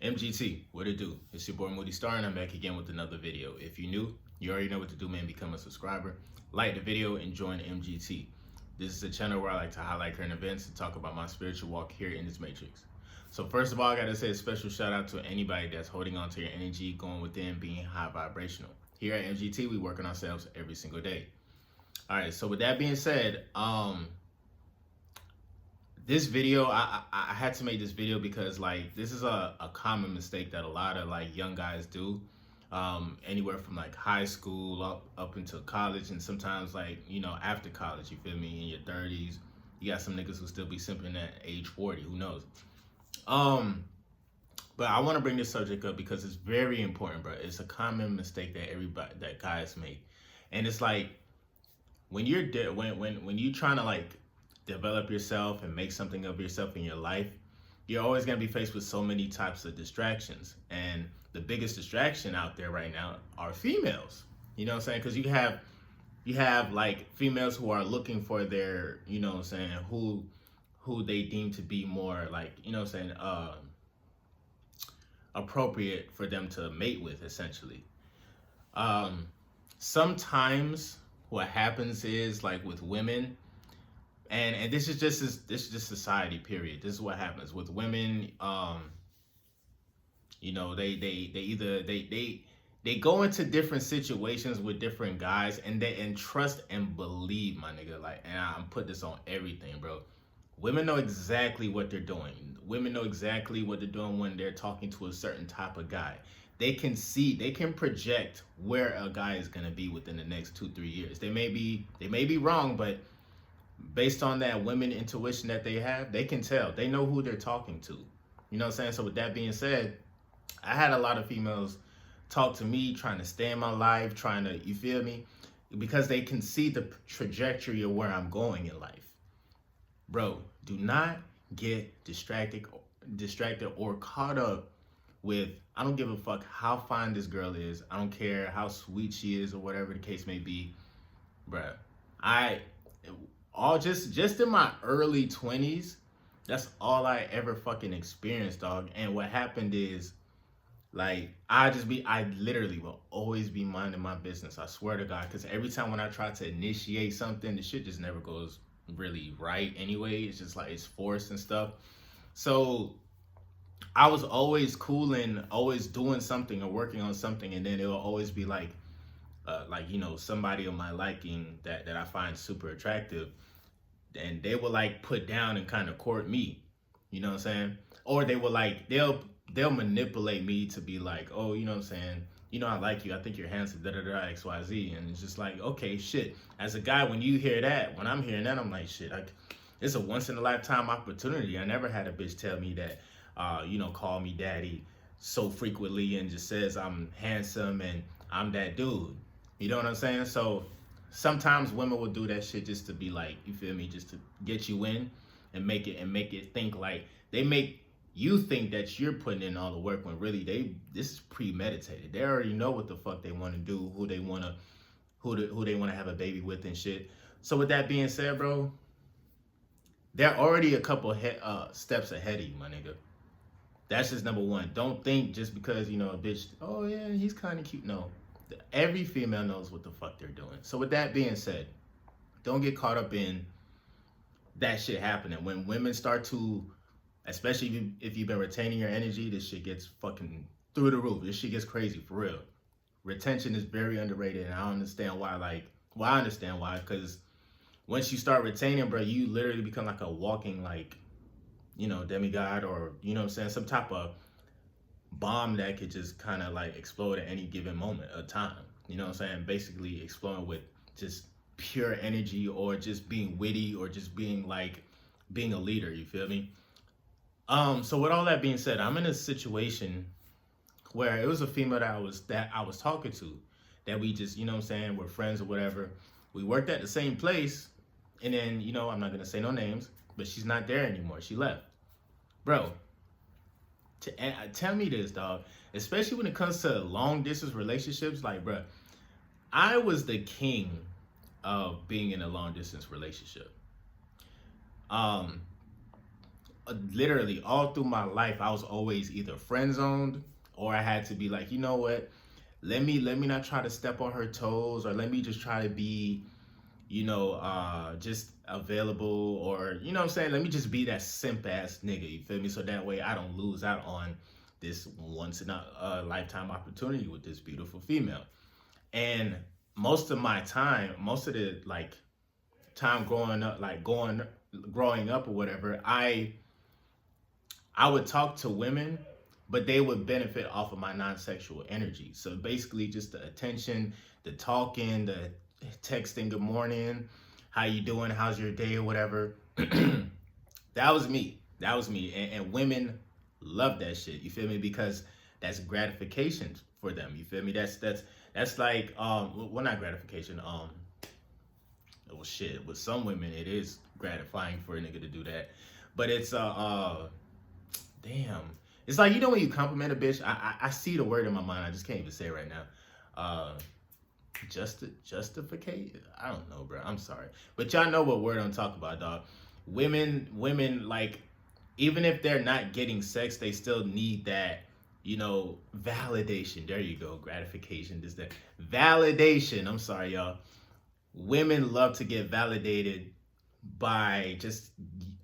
MGT, what it do? It's your boy Moody Star, and I'm back again with another video. If you're new, you already know what to do, man. Become a subscriber, like the video, and join MGT. This is a channel where I like to highlight current events and talk about my spiritual walk here in this matrix. So first of all, I gotta say a special shout out to anybody that's holding on to your energy, going within, being high vibrational. Here at MGT, we work on ourselves every single day. All right, so with that being said, this video, I had to make this video because like this is a common mistake that a lot of like young guys do, anywhere from like high school up until college, and sometimes like, you know, after college, you feel me, in your 30s. You got some niggas who still be simping at age 40, who knows. But I want to bring this subject up because it's very important, bro. It's a common mistake that guys make. And it's like when you're when you trying to like develop yourself and make something of yourself in your life, you're always going to be faced with so many types of distractions. And the biggest distraction out there right now are females. You know what I'm saying? Because you have like females who are looking for their, you know what I'm saying, who they deem to be more like, you know what I'm saying, appropriate for them to mate with, essentially. Sometimes what happens is like with women, and this is just society, period. This is what happens with women. You know, they go into different situations with different guys, and they trust and believe, my nigga. Like, and I'm put this on everything, bro. Women know exactly what they're doing. Women know exactly what they're doing when they're talking to a certain type of guy. They can project where a guy is gonna be within the next 2-3 years. They may be wrong, but based on that women intuition that they have, they can tell. They know who they're talking to. You know what I'm saying? So with that being said, I had a lot of females talk to me, trying to stay in my life, trying to, you feel me? Because they can see the trajectory of where I'm going in life. Bro, do not get distracted or caught up with, I don't give a fuck how fine this girl is. I don't care how sweet she is or whatever the case may be. Bruh, just in my early 20s, that's all I ever fucking experienced, dog. And what happened is, like, I literally will always be minding my business. I swear to God, because every time when I try to initiate something, the shit just never goes really right anyway. It's just like, it's forced and stuff. So I was always cool and always doing something or working on something, and then it will always be like, you know, somebody of my liking that I find super attractive, and they will like put down and kind of court me, you know what I'm saying? Or they will like, they'll manipulate me to be like, oh, you know what I'm saying, you know, I like you, I think you're handsome, XYZ. And it's just like, okay, shit. As a guy, when you hear that, when I'm hearing that, I'm like, shit, it's a once in a lifetime opportunity. I never had a bitch tell me that, you know, call me daddy so frequently and just says I'm handsome and I'm that dude. You know what I'm saying? So sometimes women will do that shit just to be like, you feel me, just to get you in and make it think like, they make you think that you're putting in all the work when really this is premeditated. They already know what the fuck they want to do, who they want to have a baby with and shit. So with that being said, bro, they're already a couple steps ahead of you, my nigga. That's just number one. Don't think just because, you know, a bitch, oh yeah, he's kind of cute. No, every female knows what the fuck they're doing. So with that being said, don't get caught up in that shit happening. When women start to, especially if you've been retaining your energy, this shit gets fucking through the roof. This shit gets crazy, for real. Retention is very underrated, and I don't understand why. Like, well, I understand why, because once you start retaining, bro, you literally become like a walking, like, you know, demigod, or, you know what I'm saying, some type of bomb that could just kind of like explode at any given moment of time. You know what I'm saying? Basically exploding with just pure energy, or just being witty, or just being like, being a leader, you feel me? So with all that being said, I'm in a situation where it was a female that I was talking to, that we just, you know what I'm saying, we're friends or whatever. We worked at the same place, and then, you know, I'm not gonna say no names, but she's not there anymore. She left. Bro, tell me this, dog. Especially when it comes to long distance relationships, like, bro, I was the king of being in a long distance relationship. literally all through my life, I was always either friend zoned or I had to be like, you know what? Let me not try to step on her toes, or let me just try to be, just available, or you know what I'm saying? Let me just be that simp ass nigga, you feel me? So that way I don't lose out on this once in a lifetime opportunity with this beautiful female. And most of the like time growing up, growing up or whatever, I would talk to women, but they would benefit off of my non-sexual energy. So basically, just the attention, the talking, the texting, good morning, how you doing, how's your day, or whatever. That was me. That was me. And women love that shit. You feel me? Because that's gratification for them. You feel me? That's like well, not gratification. Well, shit. With some women, it is gratifying for a nigga to do that, but it's damn. It's like, when you compliment a bitch, I see the word in my mind. I just can't even say it right now. Justificate? I don't know, bro. I'm sorry. But y'all know what word I'm talking about, dog. Women, like, even if they're not getting sex, they still need that, validation. There you go. Gratification. This, that. Validation. I'm sorry, y'all. Women love to get validated by just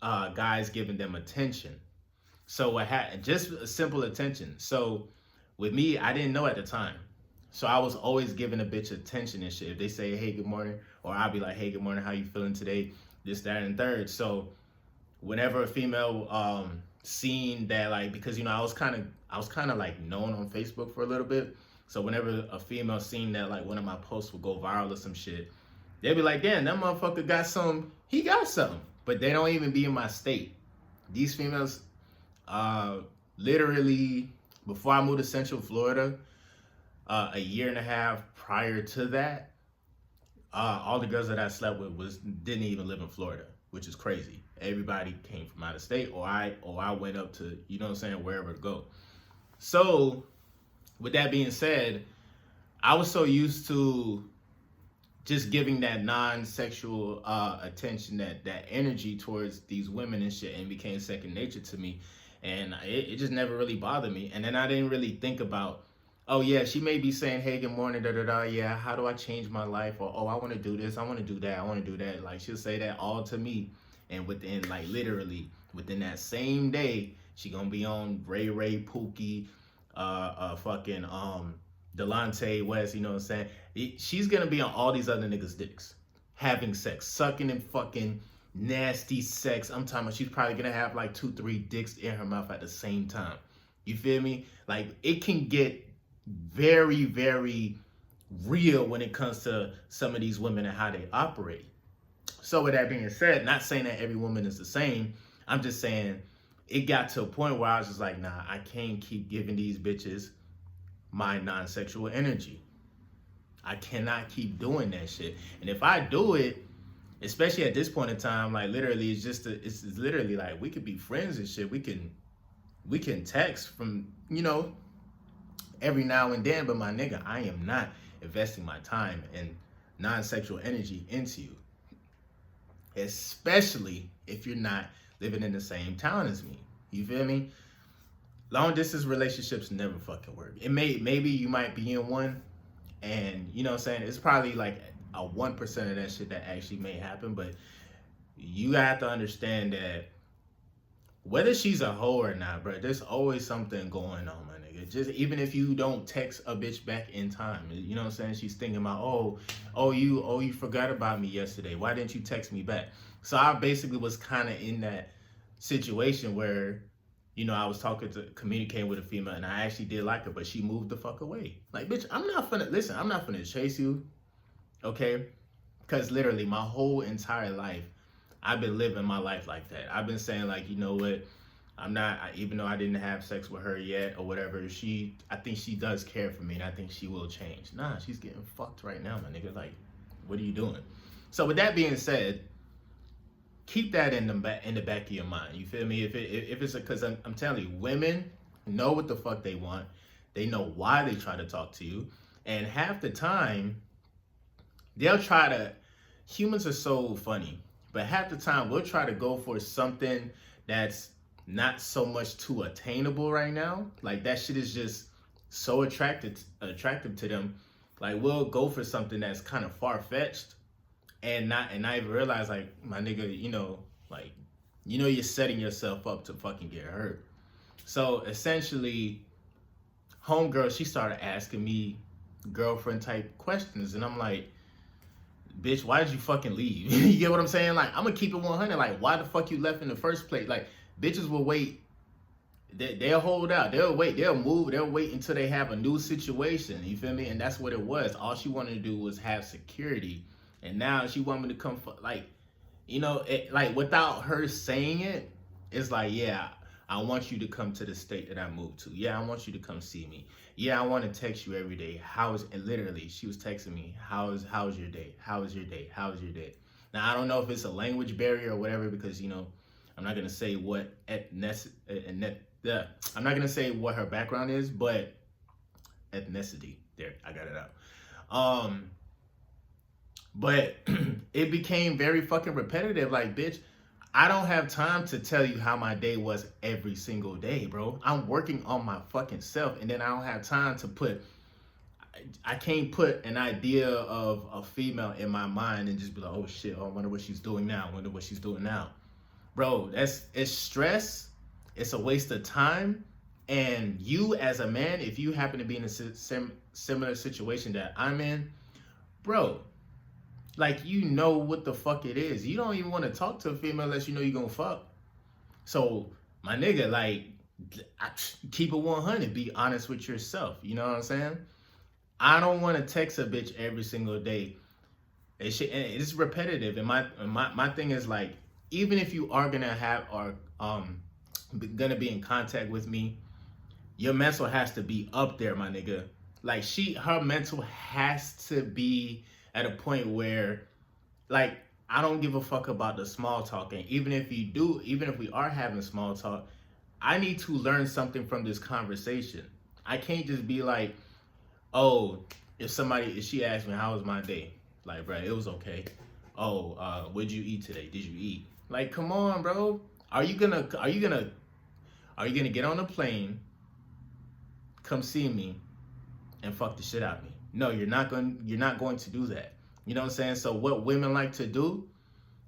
guys giving them attention. So what happened? Just a simple attention. So with me, I didn't know at the time. So I was always giving a bitch attention and shit. If they say, hey, good morning, or I'll be like, hey, good morning, how you feeling today? This, that, and third. So whenever a female seen that, like, because I was kind of like known on Facebook for a little bit. So whenever a female seen that, like, one of my posts would go viral or some shit, they'd be like, damn, that motherfucker got some. He got something. But they don't even be in my state. These females, literally, before I moved to Central Florida, a year and a half prior to that, all the girls that I slept with didn't even live in Florida, which is crazy. Everybody came from out of state, or I went up to, wherever to go. So, with that being said, I was so used to just giving that non-sexual attention, that energy towards these women and shit, and it became second nature to me. And it just never really bothered me. And then I didn't really think about, oh yeah, she may be saying, hey, good morning, da-da-da, yeah, how do I change my life? Or, oh, I want to do this, I want to do that, I want to do that. Like, she'll say that all to me. And within, like, literally, within that same day, she gonna be on Ray Pookie, fucking, Delonte West, you know what I'm saying? She's gonna be on all these other niggas' dicks, having sex, sucking and fucking nasty sex. I'm talking about she's probably gonna have like 2-3 dicks in her mouth at the same time. You feel me? Like, it can get very, very real when it comes to some of these women and how they operate. So with that being said, not saying that every woman is the same, I'm just saying it got to a point where I was just like, nah, I can't keep giving these bitches my non-sexual energy. I cannot keep doing that shit. And if I do it, especially at this point in time, like, literally, it's literally like, we could be friends and shit. We can text from, every now and then, but my nigga, I am not investing my time and non-sexual energy into you. Especially if you're not living in the same town as me. You feel me? Long distance relationships never fucking work. Maybe you might be in one, and you know what I'm saying, it's probably like a 1% of that shit that actually may happen, but you have to understand that whether she's a hoe or not, bro, there's always something going on, my nigga. Just even if you don't text a bitch back in time, you know what I'm saying? She's thinking about, you forgot about me yesterday. Why didn't you text me back? So I basically was kind of in that situation where, I was communicating with a female, and I actually did like her, but she moved the fuck away. Like, bitch, I'm not finna chase you, okay? Because literally my whole entire life, I've been living my life like that. I've been saying, like, you know what? Even though I didn't have sex with her yet or whatever, I think she does care for me, and I think she will change. Nah, she's getting fucked right now, my nigga. Like, what are you doing? So with that being said, keep that in the back of your mind. You feel me? If it's because I'm telling you, women know what the fuck they want. They know why they try to talk to you, and half the time, they'll try to. Humans are so funny. But half the time, we'll try to go for something that's not so much too attainable right now. Like that shit is just so attractive to them. Like we'll go for something that's kind of far fetched and not even realize like my nigga, like you're setting yourself up to fucking get hurt. So essentially, homegirl, she started asking me girlfriend type questions, and I'm like, bitch, why did you fucking leave? You get what I'm saying? Like, I'm gonna keep it 100. Like, why the fuck you left in the first place? Like, bitches will wait. They'll hold out. They'll wait. They'll move. They'll wait until they have a new situation. You feel me? And that's what it was. All she wanted to do was have security. And now she want me to come, like, without her saying it, it's like, yeah, I want you to come to the state that I moved to. Yeah, I want you to come see me. Yeah, I want to text you every day. And literally, she was texting me, how's your day? How is your day? How is your day? Now, I don't know if it's a language barrier or whatever, because, I'm not going to say what I'm not going to say what her background is, but ethnicity. There, I got it out. But it became very fucking repetitive. Like, bitch, I don't have time to tell you how my day was every single day, bro. I'm working on my fucking self, and then I don't have time to I can't put an idea of a female in my mind and just be like, oh shit, I wonder what she's doing now. I wonder what she's doing now. Bro, it's stress. It's a waste of time. And you as a man, if you happen to be in a similar situation that I'm in, bro, like, what the fuck it is. You don't even want to talk to a female unless you know you're gonna fuck. So, my nigga, like, keep it 100. Be honest with yourself. You know what I'm saying? I don't want to text a bitch every single day. It's repetitive. And my thing is, like, even if you are gonna have or gonna be in contact with me, your mental has to be up there, my nigga. Like, her mental has to be at a point where, like, I don't give a fuck about the small talk. And even if we are having small talk, I need to learn something from this conversation. I can't just be like, oh, if she asked me how was my day, like, bro, it was okay. Oh, what'd you eat today? Did you eat? Like, come on, bro. Are you gonna get on a plane, come see me, and fuck the shit out of me? No, you're not going to do that. You know what I'm saying? So what women like to do,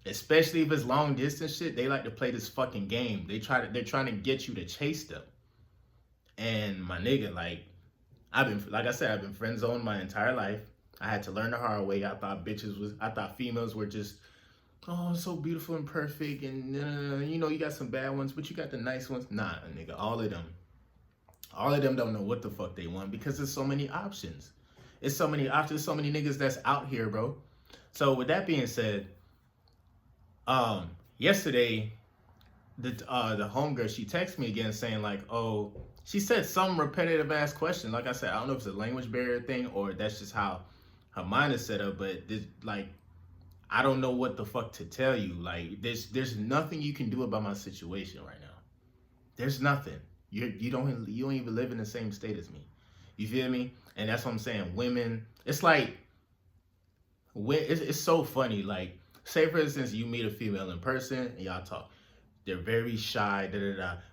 especially if it's long distance shit, they like to play this fucking game. They're trying to get you to chase them. And my nigga, like I said, I've been friend zoned my entire life. I had to learn the hard way. I thought females were just, oh, so beautiful and perfect, and you got some bad ones, but you got the nice ones. Nah, nigga, all of them don't know what the fuck they want, because there's so many options. It's so many options, so many niggas that's out here, bro. So with that being said, yesterday, the homegirl, she texted me again saying like, oh, she said some repetitive ass question. Like I said, I don't know if it's a language barrier thing or that's just how her mind is set up, but this, like, I don't know what the fuck to tell you. Like, there's nothing you can do about my situation right now. There's nothing. You don't even live in the same state as me. You feel me? And that's what I'm saying. Women, it's like, it's so funny. Like, say for instance, you meet a female in person and y'all talk. They're very shy,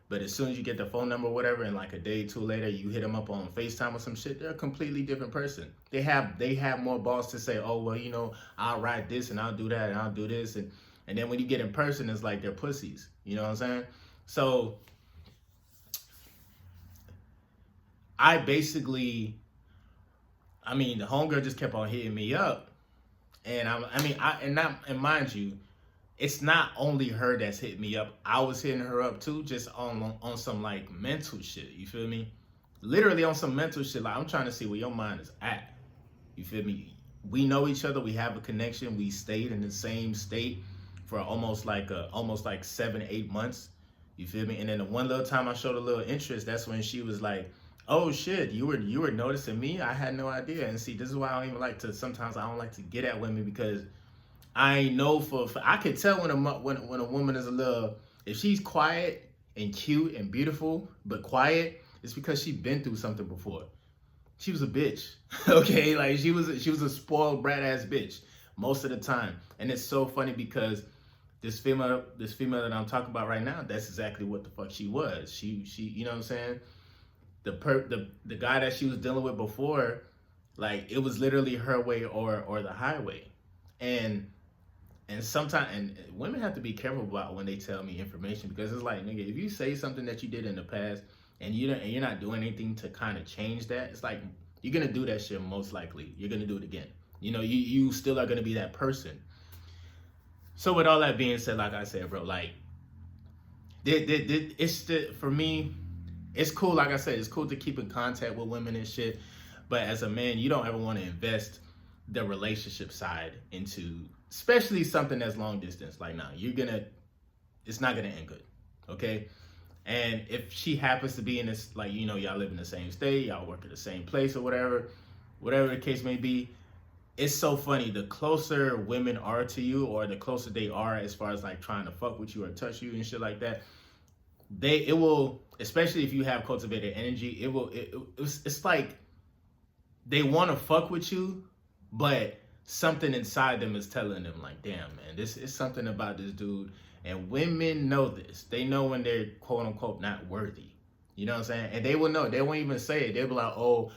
But as soon as you get the phone number or whatever, and like a day or two later, you hit them up on FaceTime or some shit, they're a completely different person. They have more balls to say, oh, well, I'll write this and I'll do that and I'll do this. And then when you get in person, it's like they're pussies. You know what I'm saying? So the homegirl just kept on hitting me up. And mind you, it's not only her that's hitting me up. I was hitting her up too, just on some like mental shit. You feel me? Literally on some mental shit. Like, I'm trying to see where your mind is at. You feel me? We know each other. We have a connection. We stayed in the same state for almost like 7-8 months. You feel me? And then the one little time I showed a little interest, that's when she was like, oh shit, you were noticing me? I had no idea. And see, this is why I don't like to get at women, because I know I could tell when a woman is a little, if she's quiet and cute and beautiful but quiet, it's because she's been through something before. She was a bitch, okay? Like, she was a spoiled brat ass bitch most of the time. And it's so funny because this female that I'm talking about right now, that's exactly what the fuck she was. She, you know what I'm saying? The guy that she was dealing with before, like it was literally her way or the highway. And sometimes and women have to be careful about when they tell me information, because it's like, nigga, if you say something that you did in the past and you're not doing anything to kind of change that, it's like you're gonna do that shit. Most likely you're gonna do it again. You still are gonna be that person. So with all that being said, like I said, bro, like for me, it's cool. Like I said, it's cool to keep in contact with women and shit. But as a man, you don't ever want to invest the relationship side into, especially something that's long distance. Like, nah, it's not gonna end good. Okay. And if she happens to be in this, like, y'all live in the same state, y'all work at the same place or whatever the case may be, it's so funny. The closer women are to you, or the closer they are as far as like trying to fuck with you or touch you and shit like that, it will, especially if you have cultivated energy, it's like they want to fuck with you, but something inside them is telling them like, damn, man, this is something about this dude. And women know this. They know when they're quote unquote not worthy. You know what I'm saying? And they will know. They won't even say it. They'll be like, oh,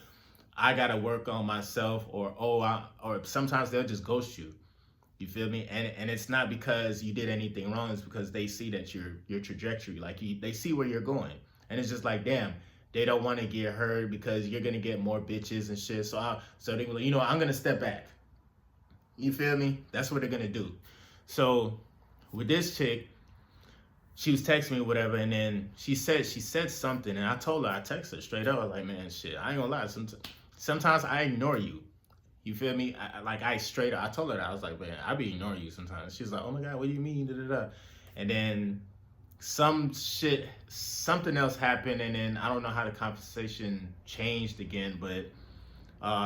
I gotta work on myself, or or sometimes they'll just ghost you. You feel me? And it's not because you did anything wrong. It's because they see that your trajectory, like they see where you're going, and it's just like, damn, they don't want to get hurt because you're gonna get more bitches and shit. So they, I'm gonna step back. You feel me? That's what they're gonna do. So with this chick, she was texting me or whatever, and then she said something, and I told her, I texted her straight up, I was like, man, shit, I ain't gonna lie, sometimes I ignore you. You feel me? I straight up, I told her that, I was like, man, I be ignoring you sometimes. She's like, oh my God, what do you mean? Da, da, da. And then something else happened, and then I don't know how the conversation changed again, but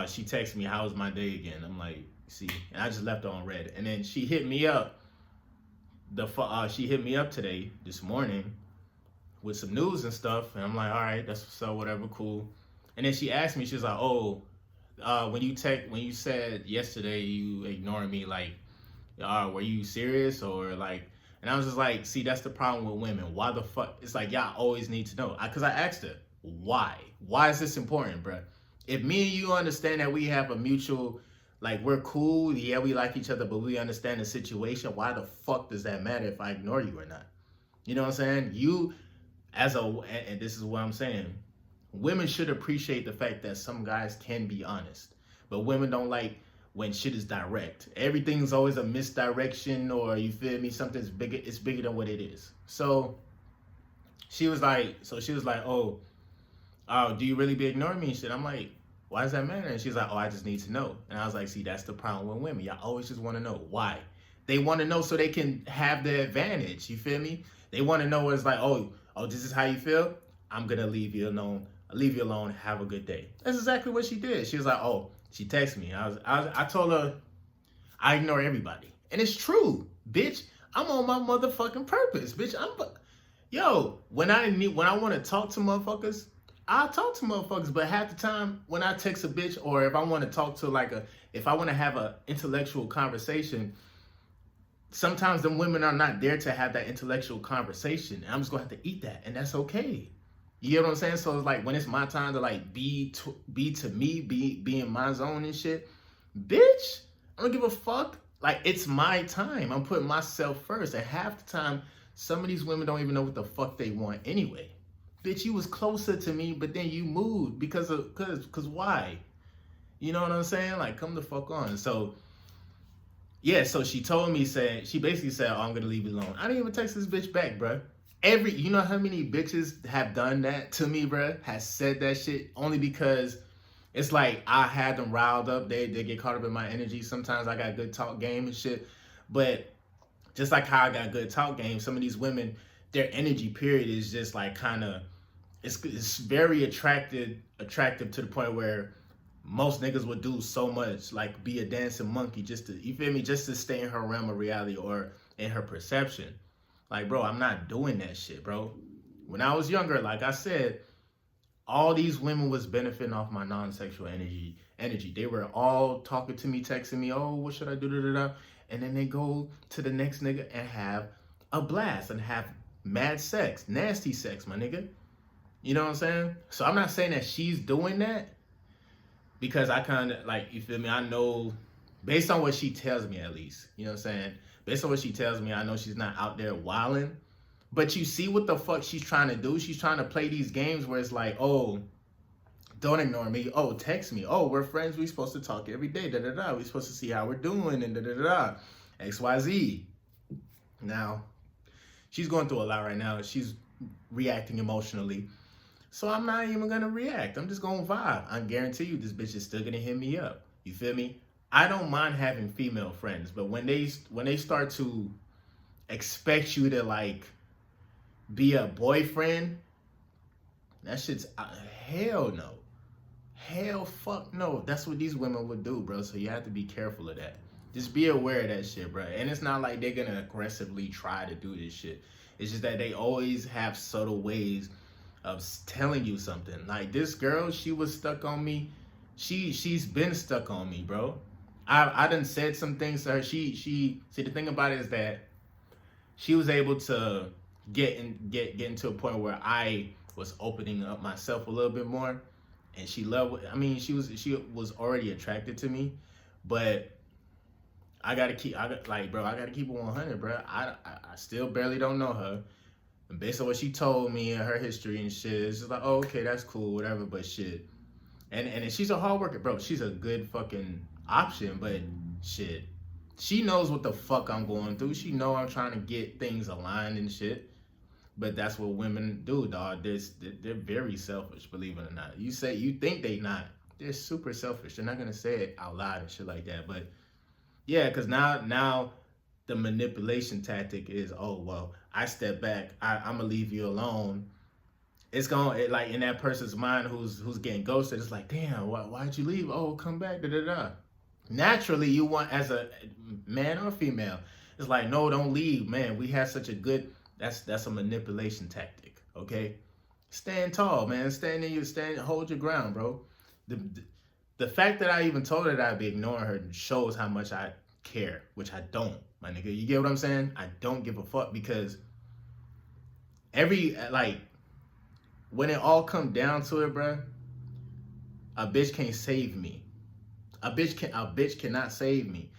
she texted me, how was my day again? I'm like, see, and I just left her on red. And then she hit me up. She hit me up this morning, with some news and stuff, and I'm like, all right, that's what's up, whatever, cool. And then she asked me, she was like, oh, when you said yesterday you ignored me, like, were you serious or like? And I was just like, see, that's the problem with women. Why the fuck? It's like, y'all always need to know. Because I asked her, why? Why is this important, bro? If me and you understand that we have a mutual, like, we're cool, yeah, we like each other, but we understand the situation, why the fuck does that matter if I ignore you or not? You know what I'm saying? And this is what I'm saying, women should appreciate the fact that some guys can be honest, but women don't like when shit is direct. Everything's always a misdirection, or you feel me, something's bigger, it's bigger than what it is. So she was like, oh, do you really be ignoring me and shit? I'm like, why does that matter? And she's like, oh, I just need to know. And I was like, see, that's the problem with women. Y'all always just want to know. Why? They want to know so they can have the advantage. You feel me? They want to know what it's like, oh, this is how you feel? I'm going to leave you alone. I'll leave you alone. Have a good day. That's exactly what she did. She was like, oh, she texted me. I told her I ignore everybody. And it's true, bitch. I'm on my motherfucking purpose, bitch. When I want to talk to motherfuckers, I talk to motherfuckers, but half the time when I text a bitch, or if I want to talk to if I want to have an intellectual conversation, sometimes them women are not there to have that intellectual conversation. And I'm just gonna have to eat that, and that's okay. You get what I'm saying? So it's like, when it's my time to like be in my zone and shit, bitch, I don't give a fuck. Like, it's my time. I'm putting myself first. And half the time, some of these women don't even know what the fuck they want anyway. Bitch, you was closer to me, but then you moved because why? You know what I'm saying? Like, come the fuck on. So, yeah, so she told me, she basically said, oh, I'm going to leave you alone. I didn't even text this bitch back, bro. You know how many bitches have done that to me, bro? Has said that shit only because it's like I had them riled up. They get caught up in my energy. Sometimes I got good talk game and shit. But just like how I got good talk game, some of these women, their energy period is just like kind of, it's very attractive to the point where most niggas would do so much, like be a dancing monkey just to, you feel me, just to stay in her realm of reality or in her perception. Like, bro, I'm not doing that shit, bro. When I was younger, like I said, All these women was benefiting off my non-sexual energy. They were all talking to me, texting me, oh, what should I do? Da, da, da. And then they go to the next nigga and have a blast and have mad sex, nasty sex, my nigga. You know what I'm saying? So I'm not saying that she's doing that, because I kind of, like, you feel me? I know, based on what she tells me at least, you know what I'm saying? Based on what she tells me, I know she's not out there wilding. But you see what the fuck she's trying to do? She's trying to play these games where it's like, oh, don't ignore me. Oh, text me. Oh, we're friends. We're supposed to talk every day. Da da da. We're supposed to see how we're doing and da da da da. XYZ. Now, she's going through a lot right now. She's reacting emotionally. So I'm not even gonna react. I'm just gonna vibe. I guarantee you this bitch is still gonna hit me up. You feel me? I don't mind having female friends, but when they start to expect you to like be a boyfriend, that shit's hell no. Hell fuck no. That's what these women would do, bro. So you have to be careful of that. Just be aware of that shit, bro. And it's not like they're gonna aggressively try to do this shit. It's just that they always have subtle ways of telling you something. Like this girl, she was stuck on me. She's been stuck on me, bro. I done said some things to her. She see, the thing about it is that she was able to get into a point where I was opening up myself a little bit more, and she loved. I mean, she was already attracted to me, but I gotta keep. I gotta keep it 100, bro. I still barely don't know her, and based on what she told me and her history and shit, it's just like, oh, okay, that's cool, whatever. But shit, and she's a hard worker, bro. She's a good fucking option, but shit, she knows what the fuck I'm going through. She know I'm trying to get things aligned and shit. But that's what women do, dog. They're very selfish, believe it or not. You think they not. They're super selfish. They're not gonna say it out loud and shit like that. But yeah, because now the manipulation tactic is, oh, well, I step back. I'm gonna leave you alone. It's gonna, like, in that person's mind who's getting ghosted, it's like, damn, why'd you leave? Oh, come back, da da da. Naturally, you want, as a man or female, it's like, no, don't leave, man. We have such a good. That's a manipulation tactic, okay? Stand tall, man. Hold your ground, bro. The fact that I even told her that I'd be ignoring her shows how much I care, which I don't, my nigga. You get what I'm saying? I don't give a fuck, because when it all come down to it, bro, a bitch can't save me. A bitch cannot save me.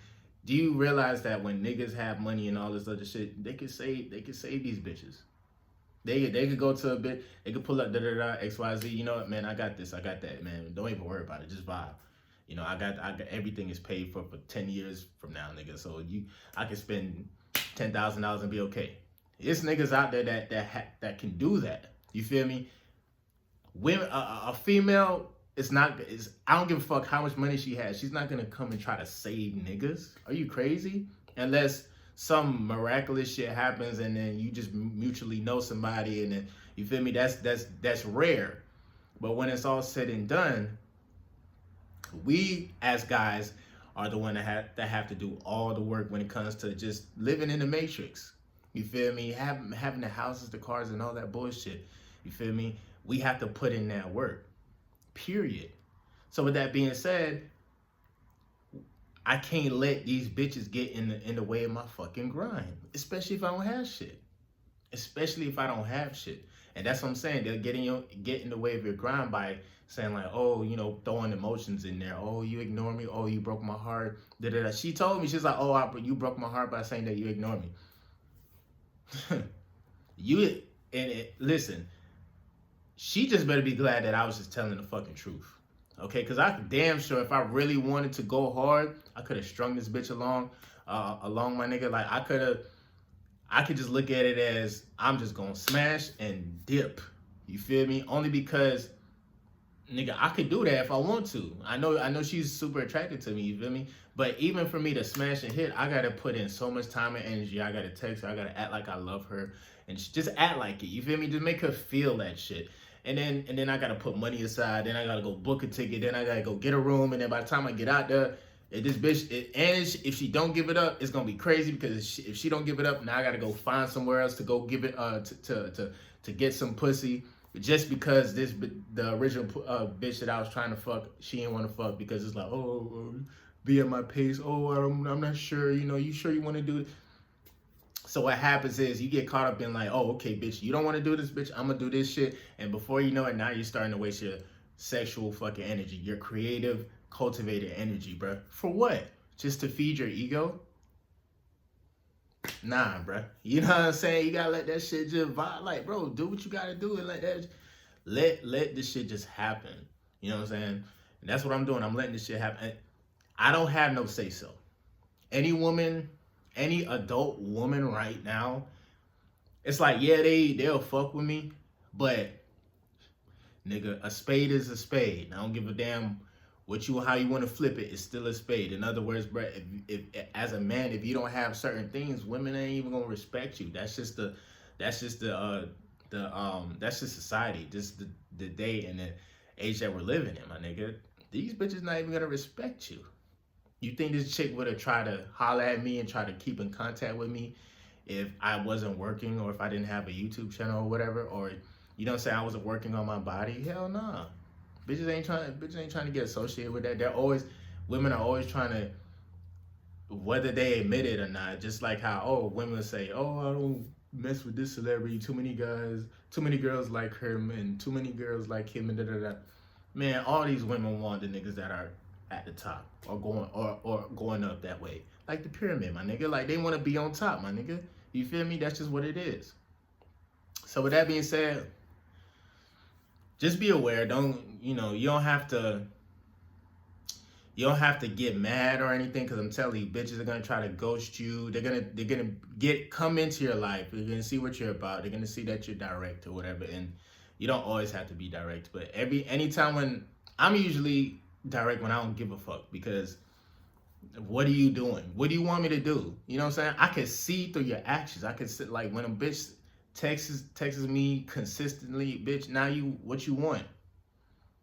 Do you realize that when niggas have money and all this other shit, they could save these bitches? They could go to a bitch, they could pull up XYZ. You know what, man? I got this, I got that, man. Don't even worry about it. Just vibe. You know, I got everything is paid for 10 years from now, nigga. So I can spend $10,000 and be okay. There's niggas out there that can do that. You feel me? Women, a female. I don't give a fuck how much money she has. She's not gonna come and try to save niggas. Are you crazy? Unless some miraculous shit happens and then you just mutually know somebody, and then, you feel me? That's rare. But when it's all said and done, we as guys are the one that have to do all the work when it comes to just living in the matrix. You feel me? Having the houses, the cars, and all that bullshit. You feel me? We have to put in that work. Period. So with that being said, I can't let these bitches get in the way of my fucking grind, especially if I don't have shit. And that's what I'm saying. They'll get in the way of your grind by saying like, oh, you know, throwing emotions in there. Oh, you ignore me. Oh, you broke my heart. Da da da. She told me, she's like, oh, you broke my heart by saying that you ignore me. Listen. She just better be glad that I was just telling the fucking truth. Okay? Because I damn sure if I really wanted to go hard, I could have strung this bitch along my nigga. Like, I could just look at it as I'm just gonna smash and dip. You feel me? Only because, nigga, I could do that if I want to. I know she's super attracted to me, you feel me? But even for me to smash and hit, I gotta put in so much time and energy. I gotta text her, I gotta act like I love her, and just act like it, you feel me? Just make her feel that shit. And then I gotta put money aside. Then I gotta go book a ticket. Then I gotta go get a room. And then by the time I get out there, if she don't give it up, it's gonna be crazy, because if she don't give it up, now I gotta go find somewhere else to go give it to get some pussy. just because the original bitch that I was trying to fuck, she didn't want to fuck because it's like, oh, be at my pace. Oh, I'm not sure. You sure you want to do it? So what happens is you get caught up in like, oh, okay, bitch, you don't want to do this, bitch. I'm gonna do this shit, and before you know it, now you're starting to waste your sexual fucking energy, your creative, cultivated energy, bro. For what? Just to feed your ego? Nah, bro. You know what I'm saying? You gotta let that shit just vibe. Like, bro, do what you gotta do and let that let this shit just happen. You know what I'm saying? And that's what I'm doing. I'm letting this shit happen. I don't have no say so. Any woman, any adult woman right now, it's like, yeah, they'll fuck with me, but nigga, a spade is a spade. I don't give a damn how you want to flip it. It's still a spade. In other words, bro, if as a man, if you don't have certain things, women ain't even gonna respect you. That's just society. Just the day and the age that we're living in, my nigga. These bitches not even gonna respect you. You think this chick would have tried to holler at me and try to keep in contact with me if I wasn't working or if I didn't have a YouTube channel or whatever, or you don't say I wasn't working on my body? Hell nah. Bitches ain't trying to get associated with that. Women are always trying to, whether they admit it or not, just like how, women say, oh, I don't mess with this celebrity, too many girls like her, and too many girls like him, and da-da-da. Man, all these women want the niggas that are at the top or going up that way. Like the pyramid, my nigga. Like they want to be on top, my nigga. You feel me? That's just what it is. So with that being said, just be aware. You don't have to get mad or anything, because I'm telling you, bitches are gonna try to ghost you. They're gonna come into your life. They're gonna see what you're about. They're gonna see that you're direct or whatever. And you don't always have to be direct, but anytime when I'm usually direct when I don't give a fuck, because what are you doing? What do you want me to do? You know what I'm saying? I can see through your actions. I can see, like, when a bitch texts me consistently, bitch, now what you want?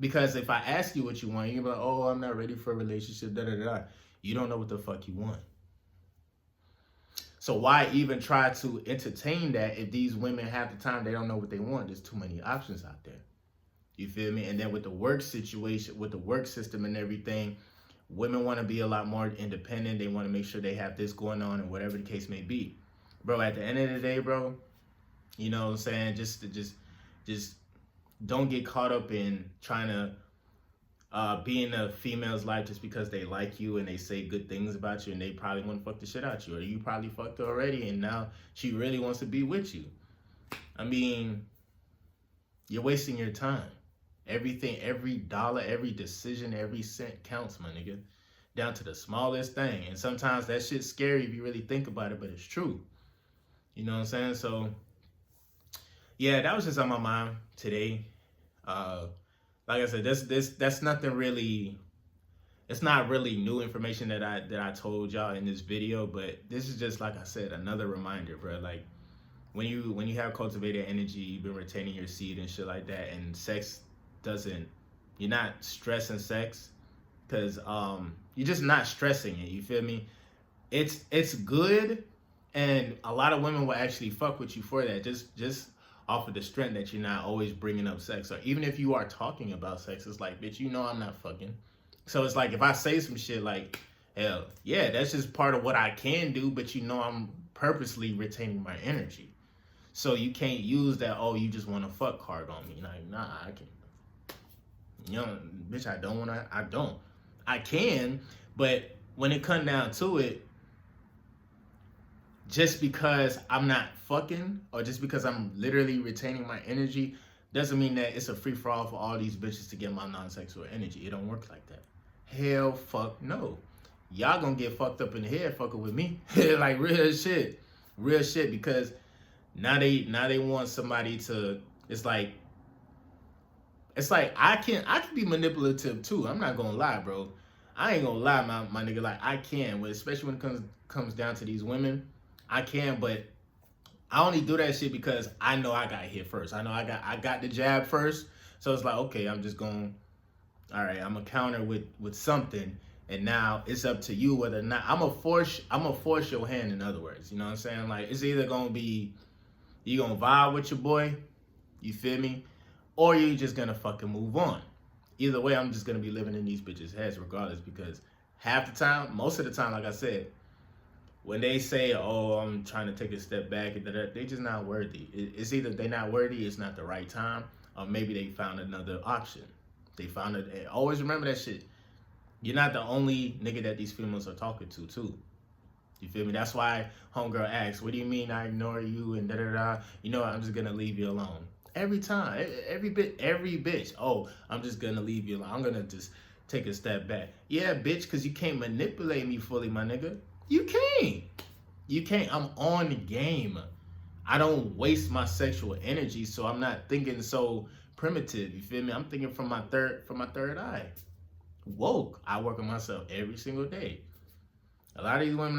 Because if I ask you what you want, you're like, oh, I'm not ready for a relationship, da-da-da. You don't know what the fuck you want. So why even try to entertain that if these women half the time, they don't know what they want? There's too many options out there. You feel me? And then with the work situation, with the work system and everything, women want to be a lot more independent. They want to make sure they have this going on and whatever the case may be. Bro, at the end of the day, bro, you know what I'm saying? Just don't get caught up in trying to be in a female's life just because they like you and they say good things about you and they probably want to fuck the shit out you, or you probably fucked her already and now she really wants to be with you. I mean, you're wasting your time. Everything, every dollar, every decision, every cent counts, my nigga. Down to the smallest thing. And sometimes that shit's scary if you really think about it, but it's true. You know what I'm saying? So, yeah, that was just on my mind today. Like I said, that's nothing really. It's not really new information that I told y'all in this video, but this is just, like I said, another reminder, bro. Like when you have cultivated energy, you've been retaining your seed and shit like that, and sex doesn't. You're not stressing sex because you're just not stressing it. You feel me? It's good, and a lot of women will actually fuck with you for that. Just off of the strength that you're not always bringing up sex, or even if you are talking about sex, it's like, bitch, you know I'm not fucking. So it's like if I say some shit like, hell, yeah, that's just part of what I can do, but you know I'm purposely retaining my energy. So you can't use that, oh, you just want to fuck card on me. Like, nah, I can't. You know, bitch, I don't. I can, but when it comes down to it, just because I'm not fucking or just because I'm literally retaining my energy doesn't mean that it's a free-for-all for all these bitches to get my non-sexual energy. It don't work like that. Hell fuck no. Y'all gonna get fucked up in the head fucking with me. Like real shit, because now they want somebody to, it's like I can be manipulative too. I'm not gonna lie, bro. I ain't gonna lie, my nigga. Like I can, especially when it comes down to these women, I can. But I only do that shit because I know I got hit first. I know I got the jab first. So it's like, okay, I'm just going. All right, I'm gonna counter with something, and now it's up to you whether or not I'm gonna force your hand. In other words, you know what I'm saying? Like it's either gonna be you gonna vibe with your boy, you feel me, or you just gonna fucking move on. Either way, I'm just gonna be living in these bitches' heads regardless, because half the time, most of the time, like I said, when they say, "Oh, I'm trying to take a step back," they just not worthy. It's either they not worthy, it's not the right time, or maybe they found another option. They found it. Always remember that shit. You're not the only nigga that these females are talking to, too. You feel me? That's why homegirl asks, "What do you mean I ignore you?" and da da da. You know, I'm just gonna leave you alone. Every time, every bitch. Oh, I'm just gonna leave you alone. I'm gonna just take a step back. Yeah, bitch, because you can't manipulate me fully, my nigga. You can't. You can't. I'm on the game. I don't waste my sexual energy, so I'm not thinking so primitive. You feel me? I'm thinking from my third eye. Woke. I work on myself every single day. A lot of these women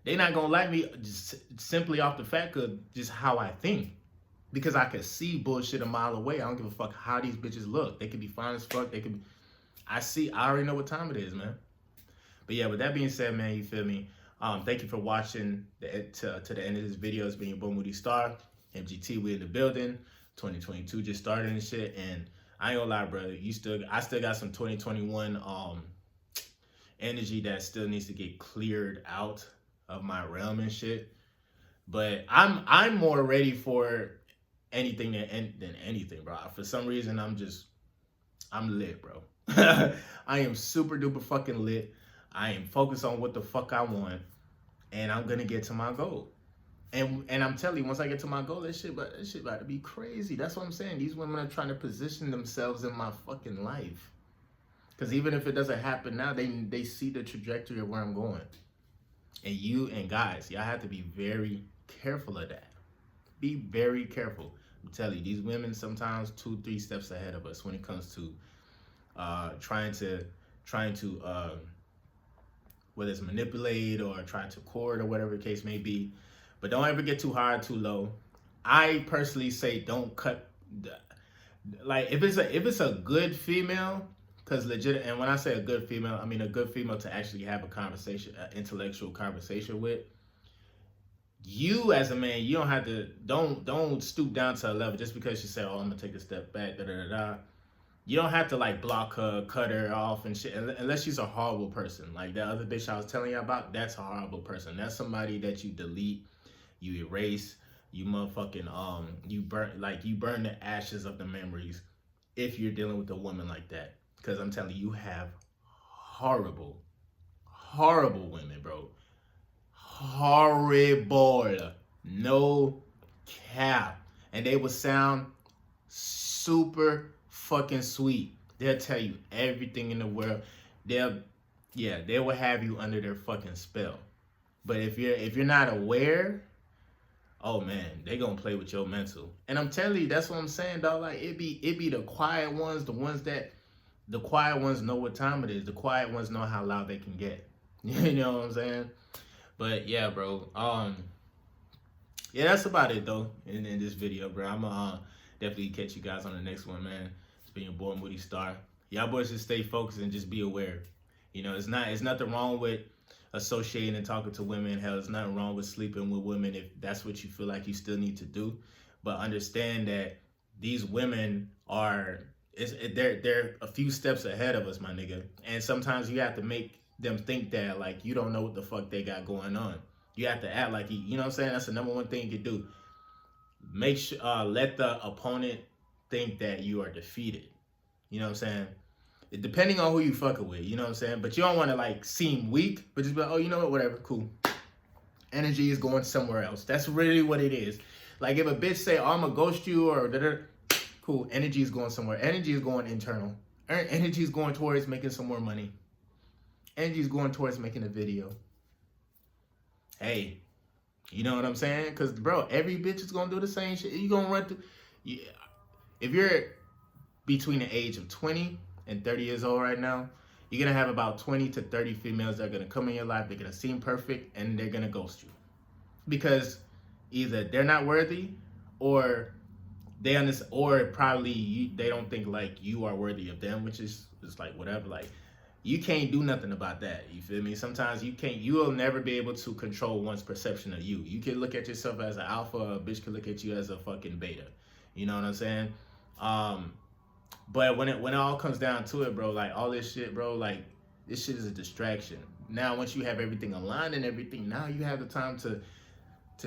they not gonna like me just simply off the fact of just how I think. Because I can see bullshit a mile away. I don't give a fuck how these bitches look. They could be fine as fuck. I already know what time it is, man. But yeah, with that being said, man, you feel me? Thank you for watching to the end of this video. It's been your boy Moody Star. MGT, we in the building. 2022 just started and shit. And I ain't gonna lie, brother. I still got some 2021 energy that still needs to get cleared out of my realm and shit. But I'm more ready for anything than anything, bro. For some reason, I'm lit, bro. I am super duper fucking lit. I am focused on what the fuck I want, and I'm gonna get to my goal. And I'm telling you, once I get to my goal, that shit about to be crazy. That's what I'm saying. These women are trying to position themselves in my fucking life. Because even if it doesn't happen now, they see the trajectory of where I'm going. And you and guys, y'all have to be very careful of that. Be very careful. I'm telling you, these women sometimes 2-3 steps ahead of us when it comes to trying to whether it's manipulate or try to court or whatever the case may be. But don't ever get too high or too low. I personally say don't cut. Like if it's a good female, because legit, and when I say a good female, I mean a good female to actually have a conversation, an intellectual conversation with. You as a man, you don't have to don't stoop down to a level just because she said, "Oh, I'm gonna take a step back." Da da da da. You don't have to like block her, cut her off and shit, unless she's a horrible person. Like that other bitch I was telling you about, that's a horrible person. That's somebody that you delete, you erase, you motherfucking you burn the ashes of the memories if you're dealing with a woman like that. Because I'm telling you, you have horrible women, bro. Horrible. No cap. And they will sound super fucking sweet. They'll tell you everything in the world. They will have you under their fucking spell. But if you're not aware, oh man, they gonna play with your mental. And I'm telling you, that's what I'm saying, dog. Like it be the quiet ones, the quiet ones know what time it is. The quiet ones know how loud they can get. You know what I'm saying? But yeah, bro. Yeah, that's about it though in this video, bro. I'm gonna definitely catch you guys on the next one, man. It's been your boy Moody Star. Y'all boys just stay focused and just be aware. You know, it's nothing wrong with associating and talking to women. Hell, it's nothing wrong with sleeping with women if that's what you feel like you still need to do. But understand that these women they're a few steps ahead of us, my nigga. And sometimes you have to make them think that like you don't know what the fuck they got going on. You have to act like you know what I'm saying? That's the number one thing you can do. Make sure let the opponent think that you are defeated. You know what I'm saying? Depending on who you fucking with, you know what I'm saying? But you don't want to like seem weak, but just be like, oh, you know what, whatever, cool. Energy is going somewhere else. That's really what it is. Like if a bitch say, oh, I'm gonna ghost you or cool, energy is going somewhere. Energy is going internal. Energy is going towards making some more money. Energy is going towards making a video. Hey, you know what I'm saying? Because, bro, every bitch is going to do the same shit. You're going to run through. If you're between the age of 20 and 30 years old right now, you're going to have about 20 to 30 females that are going to come in your life. They're going to seem perfect, and they're going to ghost you. Because either they're not worthy or they probably they don't think like you are worthy of them, which is like whatever. Like, you can't do nothing about that. You feel me? Sometimes you'll never be able to control one's perception of you. You can look at yourself as an alpha, a bitch can look at you as a fucking beta. You know what I'm saying? Um, but when it all comes down to it, bro, like all this shit, bro, like this shit is a distraction. Now, once you have everything aligned and everything, now you have the time to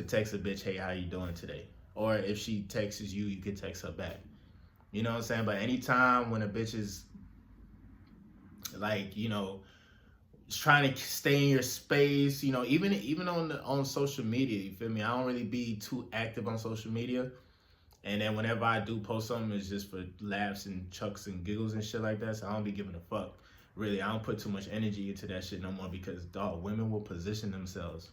text a bitch, hey, how you doing today? Or if she texts you, you can text her back. You know what I'm saying? But anytime when a bitch is like, trying to stay in your space, even on social media, you feel me? I don't really be too active on social media. And then whenever I do post something, it's just for laughs and chucks and giggles and shit like that. So I don't be giving a fuck. Really, I don't put too much energy into that shit no more because, dog, women will position themselves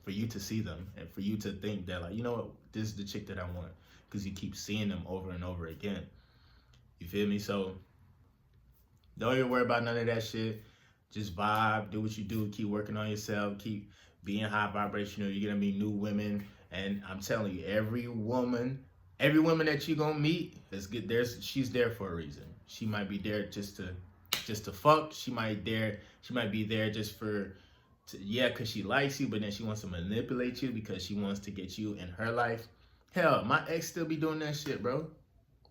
for you to see them and for you to think that, like, you know what, this is the chick that I want because you keep seeing them over and over again. You feel me? So don't even worry about none of that shit. Just vibe, do what you do, keep working on yourself, keep being high vibrational. You're gonna meet new women, and I'm telling you, every woman that you're gonna meet is good. She's there for a reason. She might be there just to fuck. She might be there just because she likes you, but then she wants to manipulate you because she wants to get you in her life. Hell, my ex still be doing that shit, bro.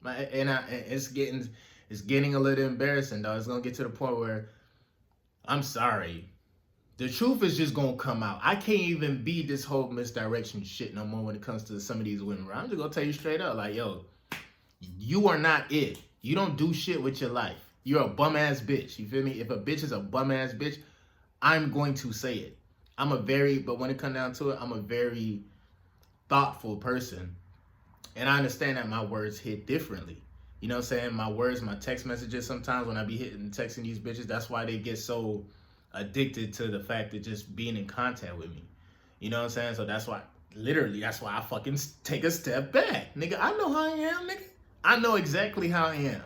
It's getting a little embarrassing, though. It's gonna get to the point where I'm sorry. The truth is just gonna come out. I can't even be this whole misdirection shit no more when it comes to some of these women. I'm just gonna tell you straight up, like, yo, you are not it. You don't do shit with your life. You're a bum ass bitch. You feel me? If a bitch is a bum ass bitch, I'm going to say it. But when it comes down to it, I'm a very thoughtful person. And I understand that my words hit differently. You know what I'm saying? My words, my text messages, sometimes when I be texting these bitches, that's why they get so addicted to the fact of just being in contact with me. You know what I'm saying? So that's why I fucking take a step back. Nigga, I know how I am, nigga. I know exactly how I am.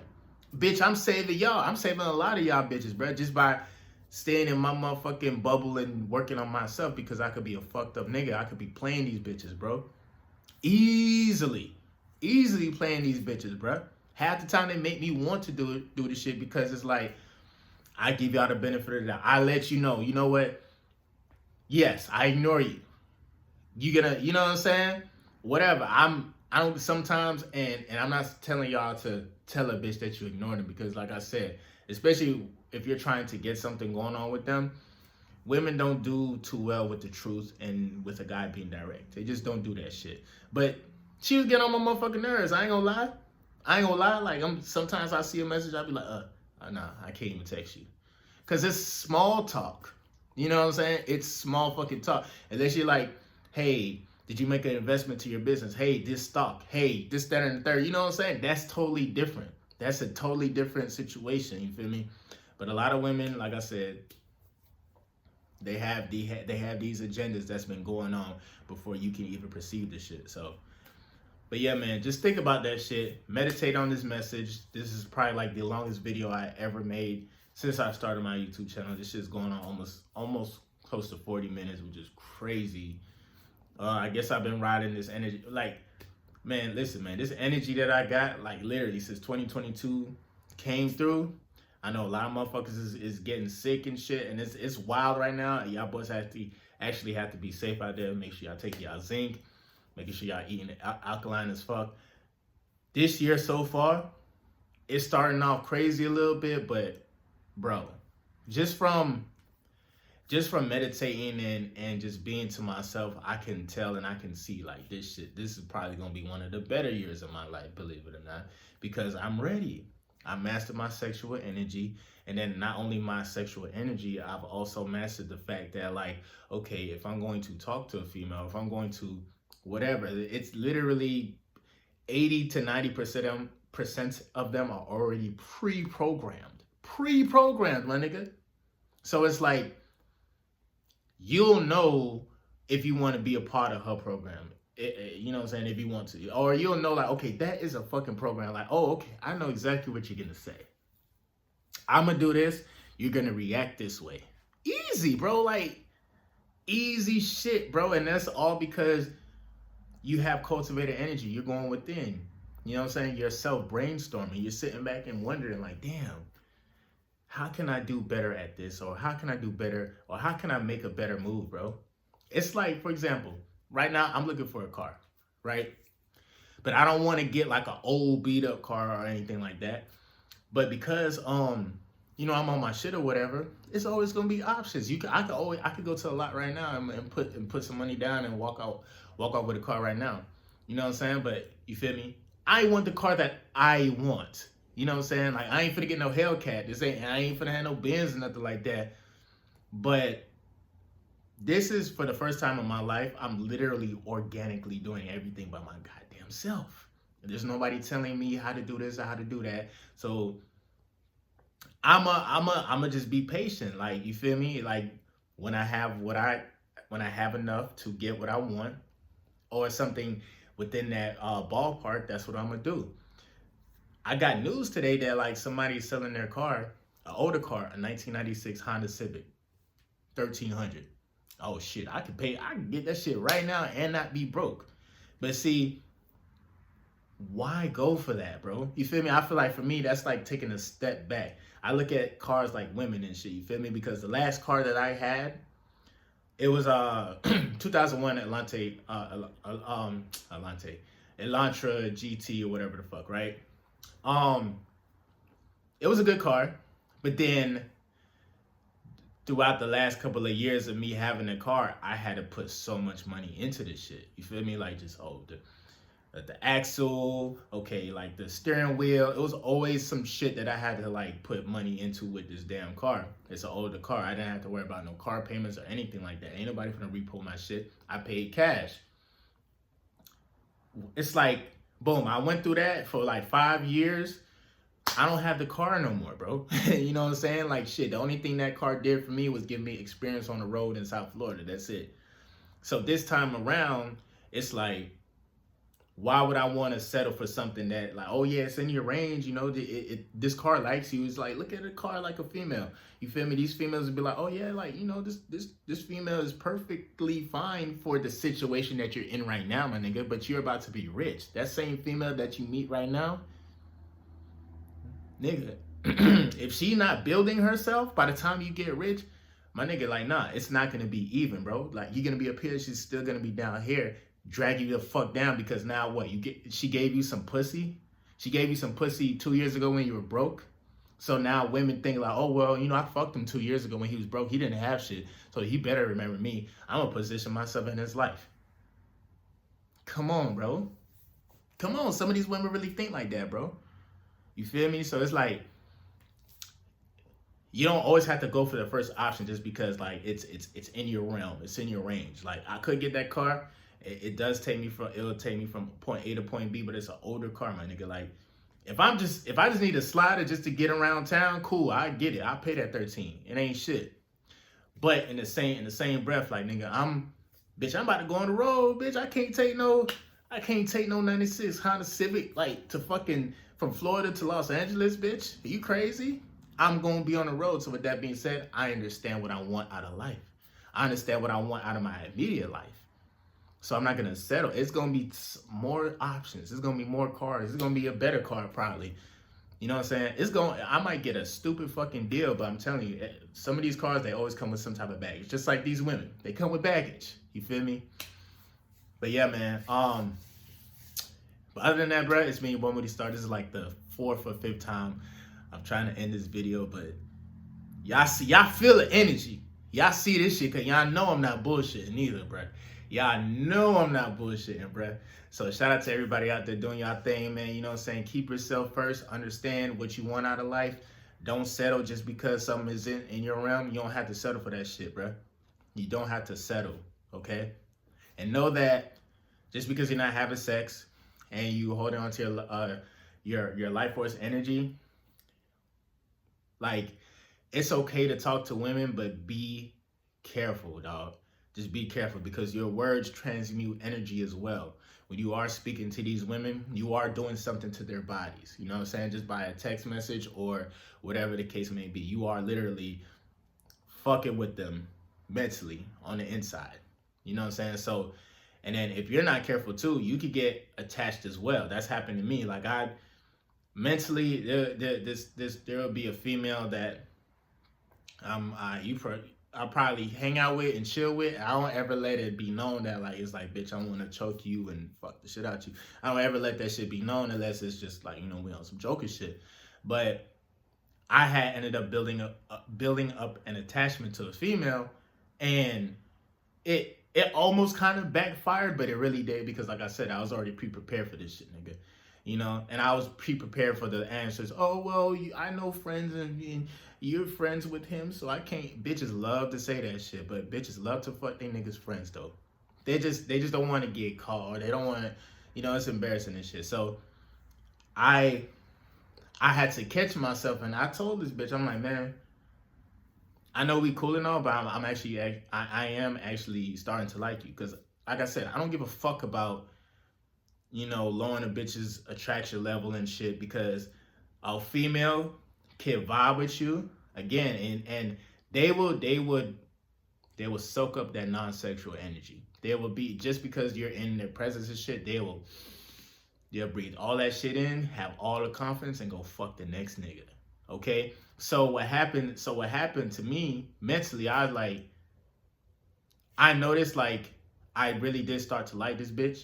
Bitch, I'm saving y'all. I'm saving a lot of y'all bitches, bro, just by staying in my motherfucking bubble and working on myself because I could be a fucked up nigga. I could be playing these bitches, bro. Easily playing these bitches, bro. Half the time they make me want to do the shit because it's like, I give y'all the benefit of the doubt. I let you know what? Yes, I ignore you. You know what I'm saying? Whatever. I don't sometimes, and I'm not telling y'all to tell a bitch that you ignore them because, like I said, especially if you're trying to get something going on with them, women don't do too well with the truth and with a guy being direct. They just don't do that shit. But she was getting on my motherfucking nerves. I ain't gonna lie. Like, sometimes I see a message, I'll be like, nah, I can't even text you. Cause it's small talk. You know what I'm saying? It's small fucking talk. Unless you're like, hey, did you make an investment to your business? Hey, this stock. Hey, this, that, and the third. You know what I'm saying? That's totally different. That's a totally different situation. You feel me? But a lot of women, like I said, they have these agendas that's been going on before you can even perceive the shit. So, but yeah, man, just think about that shit. Meditate on this message. This is probably like the longest video I ever made since I started my YouTube channel. This shit's going on almost close to 40 minutes, which is crazy. I guess I've been riding this energy. Like, man, listen, man, this energy that I got, like, literally since 2022 came through. I know a lot of motherfuckers is getting sick and shit, and it's wild right now. Y'all boys have to be safe out there. Make sure y'all take y'all zinc. Making sure y'all eating alkaline as fuck. This year so far, it's starting off crazy a little bit, but bro, just from meditating and just being to myself, I can tell and I can see like this is probably gonna be one of the better years of my life, believe it or not, because I'm ready. I mastered my sexual energy, and then not only my sexual energy, I've also mastered the fact that, like, okay, if I'm going to talk to a female, if I'm going to whatever, it's literally 80 to 90% of them are already pre-programmed, my nigga. So it's like, you'll know if you want to be a part of her program. You know what I'm saying? If you want to, or you'll know like, okay, that is a fucking program. Like, oh, okay, I know exactly what you're gonna say. I'm gonna do this. You're gonna react this way. Easy, bro. Like, easy shit, bro. And that's all because you have cultivated energy. You're going within. You know what I'm saying? You're self-brainstorming. You're sitting back and wondering like, damn, how can I do better at this? Or how can I do better? Or how can I make a better move, bro? It's like, for example, right now I'm looking for a car, right? But I don't want to get like an old beat up car or anything like that. But because I'm on my shit or whatever, it's always gonna be options. I could go to a lot right now and put some money down and walk out with a car right now. You know what I'm saying? But you feel me? I want the car that I want. You know what I'm saying? Like, I ain't finna get no Hellcat. I ain't finna have no Benz or nothing like that. But this is for the first time in my life, I'm literally organically doing everything by my goddamn self. There's nobody telling me how to do this or how to do that. So I'm a just be patient. Like, you feel me? Like, when I have enough to get what I want or something within that ballpark, that's what I'm gonna do. I got news today that like somebody's selling their car, an older car, a 1996 Honda Civic, 1,300. Oh shit, I can get that shit right now and not be broke. But see, why go for that, bro? You feel me? I feel like for me, that's like taking a step back. I look at cars like women and shit, you feel me? Because the last car that I had, it was 2001 Elantra GT or whatever the fuck, right? It was a good car, but then throughout the last couple of years of me having a car, I had to put so much money into this shit. You feel me? Like, just the axle, okay, like the steering wheel. It was always some shit that I had to like put money into with this damn car. It's an older car. I didn't have to worry about no car payments or anything like that. Ain't nobody gonna repo my shit. I paid cash. It's like, boom, I went through that for like 5 years. I don't have the car no more, bro. You know what I'm saying? Like, shit, the only thing that car did for me was give me experience on the road in South Florida. That's it. So this time around, it's like, why would I want to settle for something that, like, oh yeah, it's in your range, you know, this car likes you. It's like, look at a car like a female. You feel me? These females would be like, oh yeah, like, you know, this female is perfectly fine for the situation that you're in right now, my nigga, but you're about to be rich. That same female that you meet right now, nigga, if she not building herself by the time you get rich, my nigga, like, nah, it's not gonna be even, bro. Like, you're gonna be up here, she's still gonna be down here, dragging you the fuck down, because now what? She gave you some pussy. She gave you some pussy 2 years ago when you were broke. So now women think like, oh well, you know, I fucked him 2 years ago when he was broke. He didn't have shit, so he better remember me. I'm gonna position myself in his life. Come on, bro. Come on. Some of these women really think like that, bro. You feel me? So it's like, you don't always have to go for the first option just because like it's in your realm, it's in your range. Like, I could get that car. It'll take me from point A to point B, but it's an older car, my nigga. Like, if I just need a slider just to get around town, cool, I get it. I pay that 13. It ain't shit. But in the same breath, like, nigga, I'm about to go on the road, bitch. I can't take no 96 Honda Civic like to fucking from Florida to Los Angeles, bitch. Are you crazy? I'm gonna be on the road. So with that being said, I understand what I want out of life. I understand what I want out of my immediate life. So I'm not gonna settle. It's gonna be more options. It's gonna be more cars. It's gonna be a better car probably. You know what I'm saying? I might get a stupid fucking deal, but I'm telling you, some of these cars, they always come with some type of baggage. Just like these women, they come with baggage. You feel me? But yeah, man. But other than that, bro, it's me, your boy Moody Star. This is like the 4th or 5th time I'm trying to end this video, but y'all feel the energy. Y'all see this shit, cause y'all know I'm not bullshitting either, bro. Y'all know I'm not bullshitting, bruh. So shout out to everybody out there doing y'all thing, man. You know what I'm saying? Keep yourself first. Understand what you want out of life. Don't settle just because something is in your realm. You don't have to settle for that shit, bruh. You don't have to settle, okay? And know that just because you're not having sex and you holding on to your life force energy, like, it's okay to talk to women, but be careful, dog. Just be careful, because your words transmute energy as well. When you are speaking to these women, you are doing something to their bodies. You know what I'm saying? Just by a text message or whatever the case may be. You are literally fucking with them mentally on the inside. You know what I'm saying? So, and then if you're not careful too, you could get attached as well. That's happened to me. Like, mentally, there will be a female that I probably hang out with and chill with. I don't ever let it be known that like it's like, bitch, I want to choke you and fuck the shit out you. I don't ever let that shit be known unless it's just like, you know, we on some joking shit. But I had ended up building up an attachment to a female, and it almost kind of backfired, but it really did because, like I said, I was already pre-prepared for this shit, nigga. You know, and I was pre-prepared for the answers. Oh well, I know friends and you're friends with him, so I can't. Bitches love to say that shit, but bitches love to fuck their niggas friends though. They just don't want to get caught. They don't want to, you know, it's embarrassing and shit. So I had to catch myself, and I told this bitch, I'm like, man, I know we cool and all, but I'm actually, I am actually starting to like you. Because, like I said, I don't give a fuck about, you know, lowering a bitch's attraction level and shit. Because a female can vibe with you, again, and they would soak up that non-sexual energy. They will be, just because you're in their presence and shit, they'll breathe all that shit in, have all the confidence, and go fuck the next nigga. Okay? So what happened to me mentally, I was like, I noticed like I really did start to like this bitch.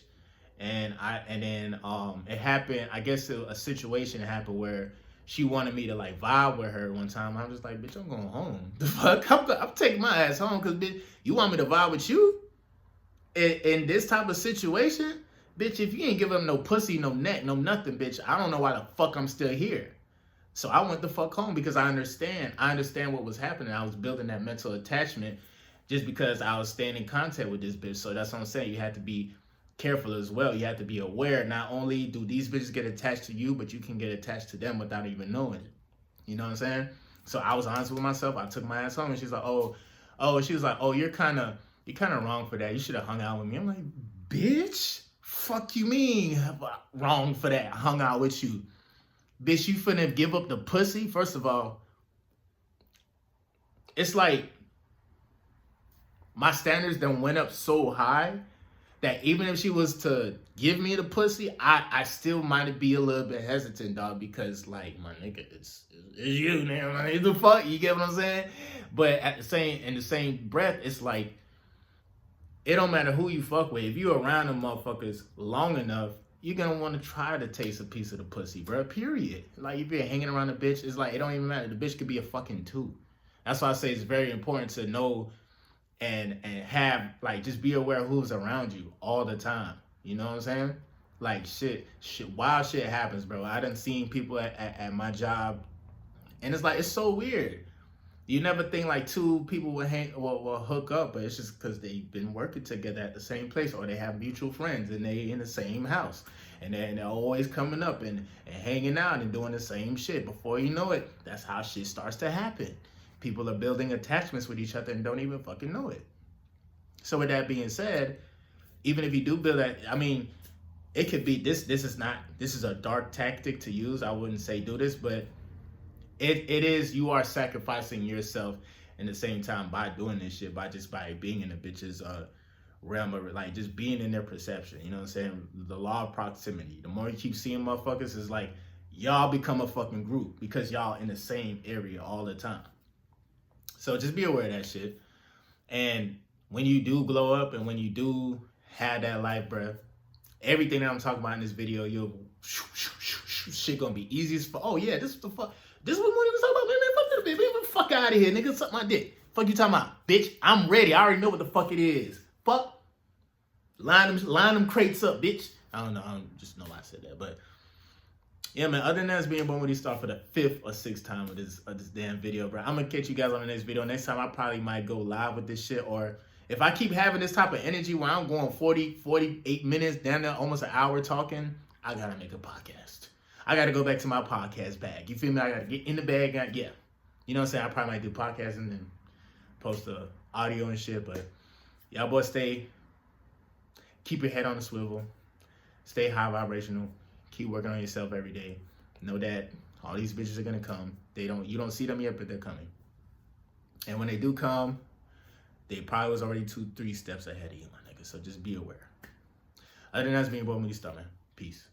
And then it happened, I guess a situation happened where she wanted me to like vibe with her one time. I was just like, bitch, I'm going home. The fuck? I'm taking my ass home because, bitch, you want me to vibe with you? In this type of situation? Bitch, if you ain't give up no pussy, no neck, no nothing, bitch, I don't know why the fuck I'm still here. So I went the fuck home because I understand what was happening. I was building that mental attachment just because I was staying in contact with this bitch. So that's what I'm saying. You have to be careful as well. You have to be aware. Not only do these bitches get attached to you, but you can get attached to them without even knowing it. You know what I'm saying? So I was honest with myself. I took my ass home, and she's like, she was like, oh, you're kind of wrong for that. You should have hung out with me. I'm like, bitch, fuck you mean wrong for that? I hung out with you. Bitch, you finna give up the pussy? First of all, it's like my standards done went up so high that even if she was to give me the pussy, I still might be a little bit hesitant, dog, because like, my nigga, it's you, man. The fuck, you get what I'm saying? But in the same breath, it's like, it don't matter who you fuck with. If you around them motherfuckers long enough, you're gonna want to try to taste a piece of the pussy, bro. Period. Like, if you're hanging around a bitch, it's like, it don't even matter. The bitch could be a fucking two. That's why I say it's very important to know and have, like, just be aware of who's around you all the time. You know what I'm saying? Like, shit, wild shit happens, bro. I done seen people at my job, and it's like, it's so weird. You never think like two people will hook up, but it's just because they've been working together at the same place, or they have mutual friends and they in the same house, and they're always coming up and hanging out and doing the same shit. Before you know it, that's how shit starts to happen. People are building attachments with each other and don't even fucking know it. So with that being said, even if you do build that, I mean, it could be this is a dark tactic to use. I wouldn't say do this, but it is, you are sacrificing yourself in the same time by doing this shit, by being in a bitch's realm of, like, just being in their perception. You know what I'm saying? The law of proximity. The more you keep seeing motherfuckers, is like, y'all become a fucking group because y'all in the same area all the time. So just be aware of that shit. And when you do glow up and when you do have that life breath, everything that I'm talking about in this video, shit gonna be easy as fuck. Oh yeah, this is what Moody was talking about. Man, fuck out of here, nigga. Suck my dick. Fuck you talking about, bitch? I'm ready. I already know what the fuck it is. Fuck. Line them crates up, bitch. I don't know. I don't just know why I said that, but yeah, man. Other than that, it's being born with these start for the 5th or 6th time of this damn video, bro. I'm gonna catch you guys on the next video. Next time, I probably might go live with this shit, or if I keep having this type of energy where I'm going 48 minutes, down there almost an hour talking, I gotta make a podcast. I gotta go back to my podcast bag. You feel me? I gotta get in the bag. Yeah. You know what I'm saying? I probably might do podcasting and post the audio and shit, but y'all boys keep your head on the swivel. Stay high vibrational. Keep working on yourself every day. Know that all these bitches are gonna come. You don't see them yet, but they're coming. And when they do come, they probably was already 2-3 steps ahead of you, my nigga. So just be aware. Other than that, it's being born with you, man. Peace.